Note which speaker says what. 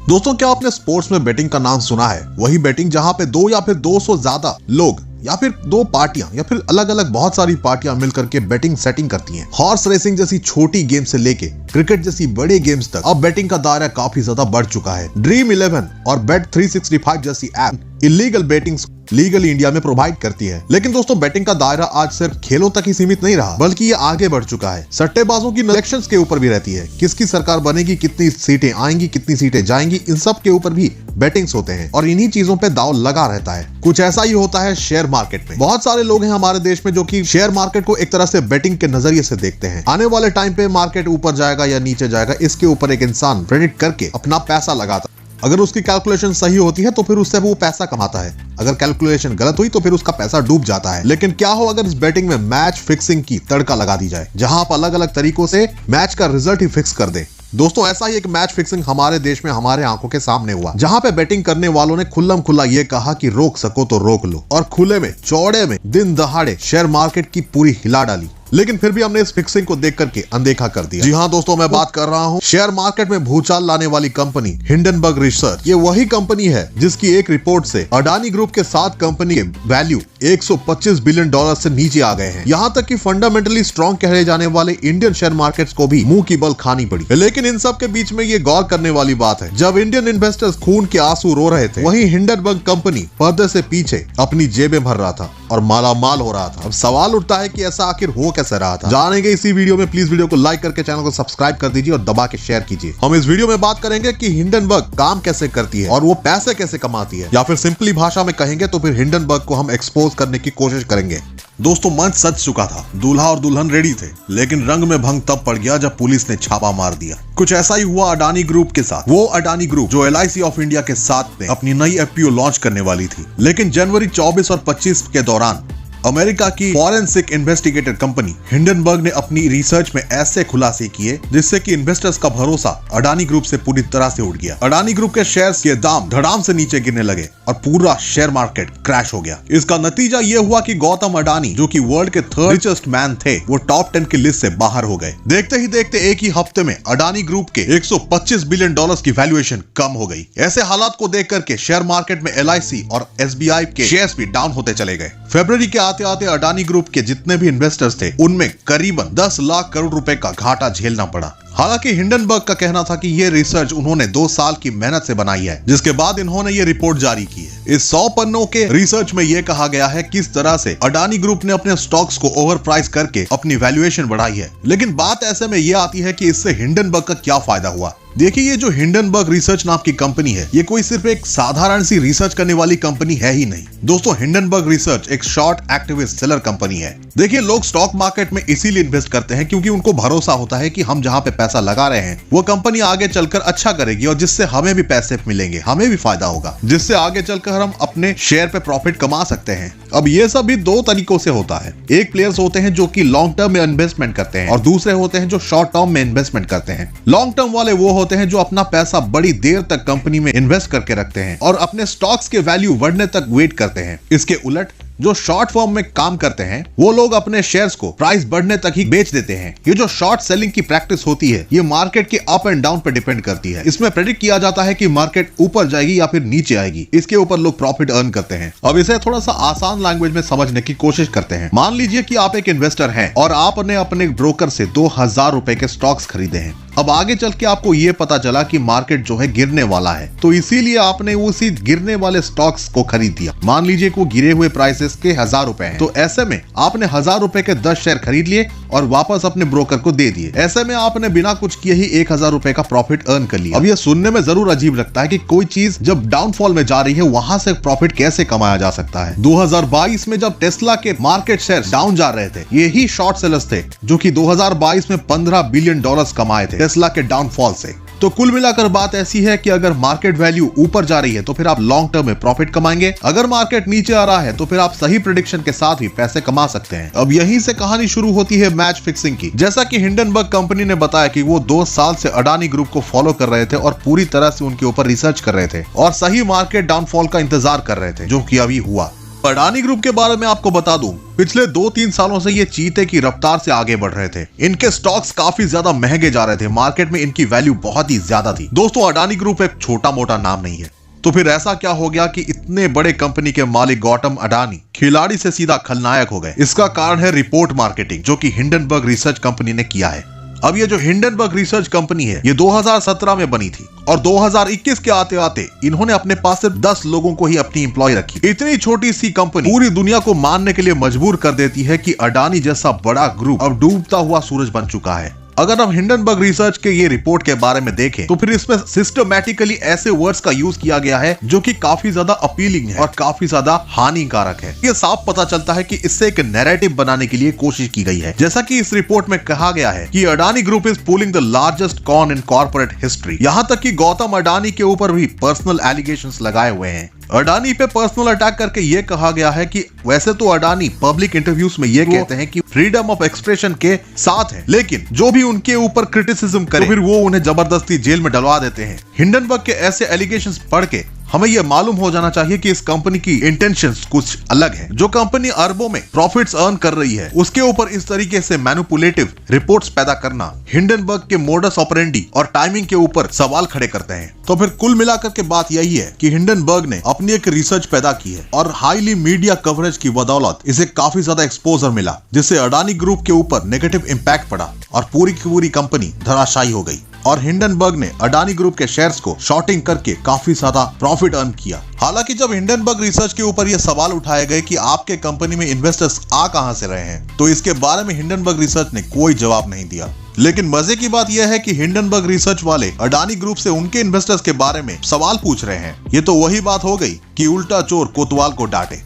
Speaker 1: दोस्तों, क्या आपने स्पोर्ट्स में बेटिंग का नाम सुना है? वही बेटिंग जहां पे 2 या फिर 200 ज्यादा लोग या फिर 2 पार्टियां या फिर अलग अलग बहुत सारी पार्टियां मिलकर के बेटिंग सेटिंग करती हैं। हॉर्स रेसिंग जैसी छोटी गेम से लेके क्रिकेट जैसी बड़े गेम्स तक अब बेटिंग का दायरा काफी ज्यादा बढ़ चुका है। ड्रीम 11 और बेट 365 जैसी app illegal betting legally India में प्रोवाइड करती है। लेकिन दोस्तों, बेटिंग का दायरा आज सिर्फ खेलों तक ही सीमित नहीं रहा, बल्कि ये आगे बढ़ चुका है। सट्टेबाजों की इलेक्शंस के ऊपर भी रहती है। किसकी सरकार बनेगी, कितनी सीटें आएंगी, कितनी सीटें जाएंगी, इन सब के ऊपर भी बेटिंग्स होते हैं और इन्हीं चीजों पे दांव लगा रहता है। कुछ ऐसा ही होता है शेयर मार्केट में। बहुत सारे लोग हैं हमारे देश में जो कि शेयर मार्केट को एक तरह से बेटिंग के नजरिए से देखते हैं। आने वाले टाइम पे मार्केट ऊपर जाएगा या नीचे जाएगा, इसके ऊपर एक इंसान प्रेडिक्ट करके अपना पैसा लगाता है। अगर उसकी कैलकुलेशन सही होती है तो फिर उससे वो पैसा कमाता है। अगर कैलकुलेशन गलत हुई तो फिर उसका पैसा डूब जाता है। लेकिन क्या हो अगर इस बेटिंग में मैच फिक्सिंग की तड़का लगा दी जाए, जहां आप अलग अलग तरीकों से मैच का रिजल्ट ही फिक्स कर दें। दोस्तों, ऐसा ही एक मैच फिक्सिंग हमारे देश में हमारे आंखों के सामने हुआ, जहां पे बेटिंग करने वालों ने खुल्लम खुल्ला ये कहा कि रोक सको तो रोक लो, और खुले में चौड़े में दिन दहाड़े शेयर मार्केट की पूरी हिला डाली। लेकिन फिर भी हमने इस फिक्सिंग को देख करके अनदेखा कर दिया। जी हाँ दोस्तों, मैं बात कर रहा हूँ शेयर मार्केट में भूचाल लाने वाली कंपनी हिंडनबर्ग रिसर्च। ये वही कंपनी है जिसकी एक रिपोर्ट से अडानी ग्रुप के 7 कंपनी के वैल्यू 125 बिलियन डॉलर से नीचे आ गए हैं। यहाँ तक कि फंडामेंटली स्ट्रॉन्ग कहे जाने वाले इंडियन शेयर मार्केट्स को भी मुंह की बल खानी पड़ी। लेकिन इन सब के बीच में ये गौर करने वाली बात है, जब इंडियन इन्वेस्टर्स खून के आंसू रो रहे थे, वहीं हिंडनबर्ग कंपनी पर्दे से पीछे अपनी जेबें भर रहा था और मालामाल हो रहा था। अब सवाल उठता है कि ऐसा आखिर हो कैसे रहा था? जानेंगे इसी वीडियो में। प्लीज वीडियो को लाइक करके चैनल को सब्सक्राइब कर दीजिए और दबा के शेयर कीजिए। हम इस वीडियो में बात करेंगे कि हिंडनबर्ग काम कैसे करती है और वो पैसे कैसे कमाती है, या फिर सिंपली भाषा में कहेंगे तो फिर हिंडनबर्ग को हम एक्सपोज करने की कोशिश करेंगे। दोस्तों, मंच सज चुका था, दूल्हा और दुल्हन रेडी थे, लेकिन रंग में भंग तब पड़ गया जब पुलिस ने छापा मार दिया। कुछ ऐसा ही हुआ अडानी ग्रुप के साथ। वो अडानी ग्रुप जो LIC ऑफ इंडिया के साथ में अपनी नई FPO लॉन्च करने वाली थी, लेकिन जनवरी 24 और 25 के दौरान अमेरिका की फॉरेंसिक इन्वेस्टिगेटर कंपनी हिंडनबर्ग ने अपनी रिसर्च में ऐसे खुलासे किए जिससे कि इन्वेस्टर्स का भरोसा अडानी ग्रुप से पूरी तरह से उठ गया। अडानी ग्रुप के शेयर्स के दाम धड़ाम से नीचे गिरने लगे और पूरा शेयर मार्केट क्रैश हो गया। इसका नतीजा ये हुआ कि गौतम अडानी, जो कि वर्ल्ड के 3rd रिचेस्ट मैन थे, वो टॉप 10 की लिस्ट से बाहर हो गए। देखते ही देखते एक ही हफ्ते में अडानी ग्रुप के 125 बिलियन डॉलर्स की वैल्यूएशन कम हो गई। ऐसे हालात को देख करके शेयर मार्केट में LIC और SBI के शेयर्स भी डाउन होते चले गए। फरवरी के आते आते अडानी ग्रुप के जितने भी इन्वेस्टर्स थे, उनमें करीबन 10 लाख करोड़ रुपए का घाटा झेलना पड़ा। हालांकि हिंडनबर्ग का कहना था कि ये रिसर्च उन्होंने 2 साल की मेहनत से बनाई है, जिसके बाद इन्होंने ये रिपोर्ट जारी की है। इस 100 पन्नों के रिसर्च में ये कहा गया है किस तरह से अडानी ग्रुप ने अपने स्टॉक्स को ओवर प्राइस करके अपनी वैल्यूएशन बढ़ाई है। लेकिन बात ऐसे में ये आती है कि इससे हिंडनबर्ग का क्या फायदा हुआ। देखिए, ये जो हिंडनबर्ग रिसर्च नाम की कंपनी है, ये कोई सिर्फ एक साधारण सी रिसर्च करने वाली कंपनी है ही नहीं। दोस्तों, हिंडनबर्ग रिसर्च एक शॉर्ट एक्टिविस्ट सेलर कंपनी है। देखिए, लोग स्टॉक मार्केट में इसीलिए इन्वेस्ट करते हैं क्योंकि उनको भरोसा होता है कि हम जहां पे पैसा लगा रहे हैं वो कंपनी आगे चलकर अच्छा करेगी और जिससे हमें भी पैसे मिलेंगे, हमें भी फायदा होगा, जिससे आगे चलकर हम अपने शेयर पे प्रॉफिट कमा सकते हैं। अब ये सब भी 2 तरीकों से होता है। एक प्लेयर्स होते हैं जो कि लॉन्ग टर्म में इन्वेस्टमेंट करते हैं और दूसरे होते हैं जो शॉर्ट टर्म में इन्वेस्टमेंट करते हैं। लॉन्ग टर्म वाले वो होते हैं जो अपना पैसा बड़ी देर तक कंपनी में इन्वेस्ट करके रखते हैं और अपने स्टॉक्स के वैल्यू बढ़ने तक वेट करते हैं। इसके उलट जो शॉर्ट फॉर्म में काम करते हैं वो लोग अपने शेयर्स को प्राइस बढ़ने तक ही बेच देते हैं। ये जो शॉर्ट सेलिंग की प्रैक्टिस होती है, ये मार्केट के अप एंड डाउन पर डिपेंड करती है। इसमें प्रेडिक्ट किया जाता है कि मार्केट ऊपर जाएगी या फिर नीचे आएगी, इसके ऊपर लोग प्रॉफिट अर्न करते हैं। अब इसे थोड़ा सा आसान लैंग्वेज में समझने की कोशिश करते हैं। मान लीजिए कि आप एक इन्वेस्टर हैं और आपने अपने ब्रोकर से 2000 रुपए के स्टॉक्स खरीदे हैं। अब आगे चल के आपको ये पता चला कि मार्केट जो है गिरने वाला है, तो इसीलिए आपने उसी गिरने वाले स्टॉक्स को खरीद दिया। मान लीजिए कि वो गिरे हुए प्राइसेस के 1000 रुपए हैं, तो ऐसे में आपने 1000 रुपए के 10 शेयर खरीद लिए और वापस अपने ब्रोकर को दे दिए। ऐसे में आपने बिना कुछ किए ही 1000 रुपए का प्रॉफिट अर्न कर लिया। अब ये सुनने में जरूर अजीब लगता है कि कोई चीज जब डाउनफॉल में जा रही है वहां से प्रॉफिट कैसे कमाया जा सकता है। 2022 में जब टेस्ला के मार्केट शेयर डाउन जा रहे थे, यही शॉर्ट सेलर्स थे जो कि 2022 में 15 बिलियन डॉलर्स कमाए थे टेस्ला के डाउनफॉल से। तो कुल मिलाकर बात ऐसी है कि अगर मार्केट वैल्यू ऊपर जा रही है तो फिर आप लॉन्ग टर्म में प्रॉफिट कमाएंगे, अगर मार्केट नीचे आ रहा है तो फिर आप सही प्रेडिक्शन के साथ ही पैसे कमा सकते हैं। अब यहीं से कहानी शुरू होती है मैच फिक्सिंग की। जैसा कि हिंडनबर्ग कंपनी ने बताया कि वो 2 साल से अडानी ग्रुप को फॉलो कर रहे थे और पूरी तरह से उनके ऊपर रिसर्च कर रहे थे और सही मार्केट डाउनफॉल का इंतजार कर रहे थे, जो कि अभी हुआ। अडानी ग्रुप के बारे में आपको बता दूं, पिछले 2-3 सालों से ये चीते की रफ्तार से आगे बढ़ रहे थे। इनके स्टॉक्स काफी ज्यादा महंगे जा रहे थे, मार्केट में इनकी वैल्यू बहुत ही ज्यादा थी। दोस्तों, अडानी ग्रुप एक छोटा मोटा नाम नहीं है। तो फिर ऐसा क्या हो गया कि इतने बड़े कंपनी के मालिक गौतम अडानी खिलाड़ी से सीधा खलनायक हो गए? इसका कारण है रिपोर्ट मार्केटिंग, जो कि हिंडनबर्ग रिसर्च कंपनी ने किया है। अब ये जो हिंडनबर्ग रिसर्च कंपनी है, ये 2017 में बनी थी और 2021 के आते आते इन्होंने अपने पास सिर्फ 10 लोगों को ही अपनी एम्प्लॉय रखी। इतनी छोटी सी कंपनी पूरी दुनिया को मानने के लिए मजबूर कर देती है कि अडानी जैसा बड़ा ग्रुप अब डूबता हुआ सूरज बन चुका है। अगर हम हिंडनबर्ग रिसर्च के ये रिपोर्ट के बारे में देखें तो फिर इसमें सिस्टमैटिकली ऐसे वर्ड्स का यूज किया गया है जो कि काफी ज्यादा अपीलिंग है और काफी ज्यादा हानिकारक है। ये साफ पता चलता है कि इससे एक नैरेटिव बनाने के लिए कोशिश की गई है। जैसा कि इस रिपोर्ट में कहा गया है कि Adani group is pulling the largest con in corporate history. यहाँ तक कि गौतम अडानी के ऊपर भी पर्सनल एलिगेशंस लगाए हुए हैं। अडानी पे पर्सनल अटैक करके ये कहा गया है कि वैसे तो अडानी पब्लिक इंटरव्यूज में ये कहते हैं कि फ्रीडम ऑफ एक्सप्रेशन के साथ है, लेकिन जो भी उनके ऊपर क्रिटिसिज्म करे तो फिर वो उन्हें जबरदस्ती जेल में डलवा देते हैं। हिंडनबर्ग के ऐसे एलिगेशंस पढ़ के हमें यह मालूम हो जाना चाहिए कि इस कंपनी की इंटेंशंस कुछ अलग है। जो कंपनी अरबों में प्रॉफिट्स अर्न कर रही है, उसके ऊपर इस तरीके से मैनिपुलेटिव रिपोर्ट्स पैदा करना हिंडनबर्ग के मोडस ऑपरेंडी और टाइमिंग के ऊपर सवाल खड़े करते हैं। तो फिर कुल मिलाकर के बात यही है कि हिंडनबर्ग ने अपनी एक रिसर्च पैदा की है और हाईली मीडिया कवरेज की बदौलत इसे काफी ज्यादा एक्सपोजर मिला, जिससे अडानी ग्रुप के ऊपर नेगेटिव इंपैक्ट पड़ा और पूरी की पूरी कंपनी धराशायी हो गई। और हिंडनबर्ग ने अडानी ग्रुप के शेयर्स को शॉर्टिंग करके काफी ज्यादा प्रॉफिट अर्न किया। हालांकि जब हिंडनबर्ग रिसर्च के ऊपर ये सवाल उठाए गए कि आपके कंपनी में इन्वेस्टर्स आ कहां से रहे हैं, तो इसके बारे में हिंडनबर्ग रिसर्च ने कोई जवाब नहीं दिया। लेकिन मजे की बात यह है कि हिंडनबर्ग रिसर्च वाले अडानी ग्रुप से उनके इन्वेस्टर्स के बारे में सवाल पूछ रहे हैं। ये तो वही बात हो गई कि उल्टा चोर कोतवाल को डांटे।